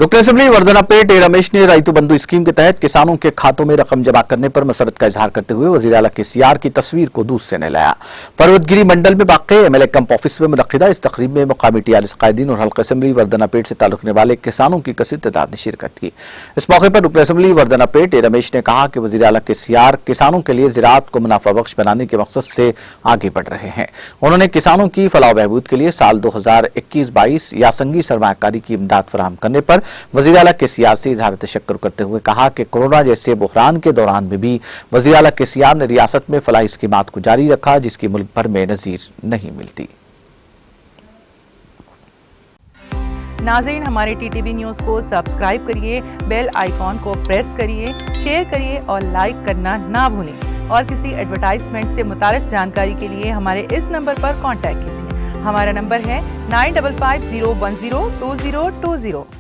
रुकन असेंबली वर्धनापेट रमेश ने राइतु बंधु स्कीम के तहत किसानों के खातों में रकम जमा करने पर मसरत का इजहार करते हुए वजीर आला केसीआर की तस्वीर को दूध से नहलाया। पर्वतगिरी मंडल में वाक़ एमएलए कैंप ऑफिस में मुनक्किदा इस तकरीब में मकामी टीआरएस कायदीन और हल्का असेंबली वर्धनापेट से ताल्लुक रखने वाले किसानों की कसीर तादाद ने शिरकत की। इस मौके पर रुकन असेंबली वर्धनापेट रमेश ने कहा कि वजीर आला केसीआर किसानों के लिए ज़राअत को मुनाफा बख्श बनाने के मकसद से आगे बढ़ रहे हैं। उन्होंने किसानों की फलाह बहबूद के लिए साल 2021-22 यासंगी सरमायाकारी की इमदाद फराहम करने पर वज़ीर आला केसीआर से इजहार तशक्कुर करते हुए कहा कि कोरोना जैसे बुहरान के दौरान में भी वज़ीर आला केसीआर ने रियासत में फलाही स्कीमात को जारी रखा, जिसकी मुल्क भर में नज़ीर नहीं मिलती। नाज़रीन, हमारे टीटीवी न्यूज़ को सब्सक्राइब करिए, बेल आइकॉन को प्रेस करिए, शेयर करिए और लाइक करना ना भूलें। और किसी एडवर्टाइजमेंट से मुताल्लिक़ जानकारी के लिए हमारे इस नंबर पर कॉन्टैक्ट कीजिए। हमारा नंबर है 9550102020।